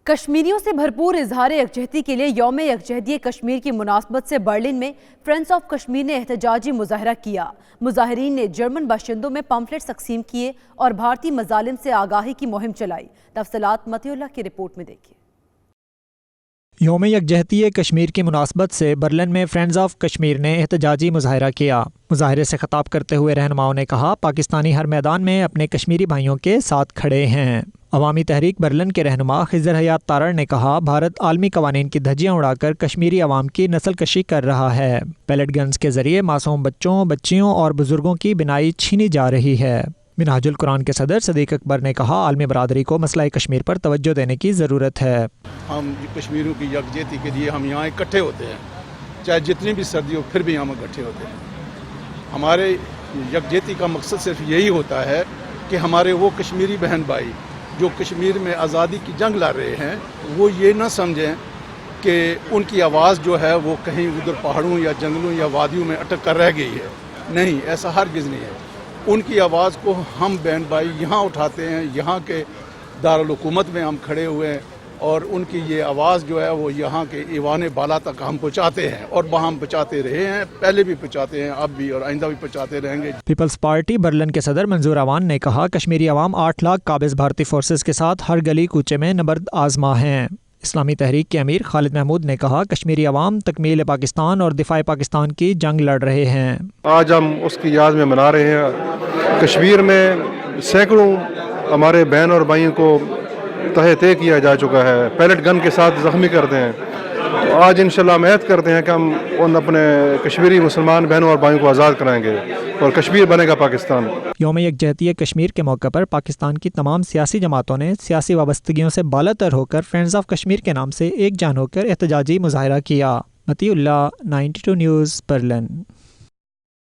کشمیریوں سے بھرپور اظہار یکجہتی کے لیے یوم یکجہتی کشمیر کی مناسبت سے برلن میں فرینڈز آف کشمیر نے احتجاجی مظاہرہ کیا۔ مظاہرین نے جرمن باشندوں میں پمفلٹس تقسیم کیے اور بھارتی مظالم سے آگاہی کی مہم چلائی۔ تفصیلات متی اللہ کی رپورٹ میں دیکھیں۔ یوم یکجہتی کشمیر کی مناسبت سے برلن میں فرینڈز آف کشمیر نے احتجاجی مظاہرہ کیا۔ مظاہرے سے خطاب کرتے ہوئے رہنماؤں نے کہا، پاکستانی ہر میدان میں اپنے کشمیری بھائیوں کے ساتھ کھڑے ہیں۔ عوامی تحریک برلن کے رہنما خضر حیات تارڑ نے کہا، بھارت عالمی قوانین کی دھجیاں اڑا کر کشمیری عوام کی نسل کشی کر رہا ہے۔ پیلٹ گنز کے ذریعے معصوم بچوں، بچیوں اور بزرگوں کی بینائی چھینی جا رہی ہے۔ منہاج القرآن کے صدر صدیق اکبر نے کہا، عالمی برادری کو مسئلہ کشمیر پر توجہ دینے کی ضرورت ہے۔ ہم کشمیریوں کی یکجہتی کے لیے ہم یہاں اکٹھے ہوتے ہیں، چاہے جتنی بھی سردی ہو پھر بھی ہم اکٹھے ہوتے ہیں۔ ہمارے یکجہتی کا مقصد صرف یہی ہوتا ہے کہ ہمارے وہ کشمیری بہن بھائی جو کشمیر میں آزادی کی جنگ لڑ رہے ہیں وہ یہ نہ سمجھیں کہ ان کی آواز جو ہے وہ کہیں ادھر پہاڑوں یا جنگلوں یا وادیوں میں اٹک کر رہ گئی ہے۔ نہیں، ایسا ہرگز نہیں ہے۔ ان کی آواز کو ہم بہن بھائی یہاں اٹھاتے ہیں، یہاں کے دارالحکومت میں ہم کھڑے ہوئے ہیں اور ان کی یہ آواز جو ہے وہ یہاں کے ایوان بالا تک ہم پہنچاتے ہیں اور وہاں ہم پہنچاتے رہے ہیں، پہلے بھی پہنچاتے ہیں، اب بھی اور آئندہ بھی پہنچاتے رہیں گے۔ پیپلز پارٹی برلن کے صدر منظور اعوان نے کہا، کشمیری عوام 8 لاکھ قابض بھارتی فورسز کے ساتھ ہر گلی کوچے میں نبرد آزما ہیں۔ اسلامی تحریک کے امیر خالد محمود نے کہا، کشمیری عوام تکمیل پاکستان اور دفاع پاکستان کی جنگ لڑ رہے ہیں۔ آج ہم اس کی یاد میں منا رہے ہیں۔ کشمیر میں سینکڑوں ہمارے بہن اور بھائیوں کو تہہ طے کیا جا چکا ہے، پیلٹ گن کے ساتھ زخمی کرتے ہیں۔ تو آج انشاءاللہ ہم عہد کرتے ہیں کہ ہم ان اپنے کشمیری مسلمان بہنوں اور بھائیوں کو آزاد کرائیں گے اور کشمیر بنے گا پاکستان۔ یوم یکجہتی کشمیر کے موقع پر پاکستان کی تمام سیاسی جماعتوں نے سیاسی وابستگیوں سے بالاتر ہو کر فرینڈز آف کشمیر کے نام سے ایک جان ہو کر احتجاجی مظاہرہ کیا۔ متی اللہ، 92 نیوز، برلن۔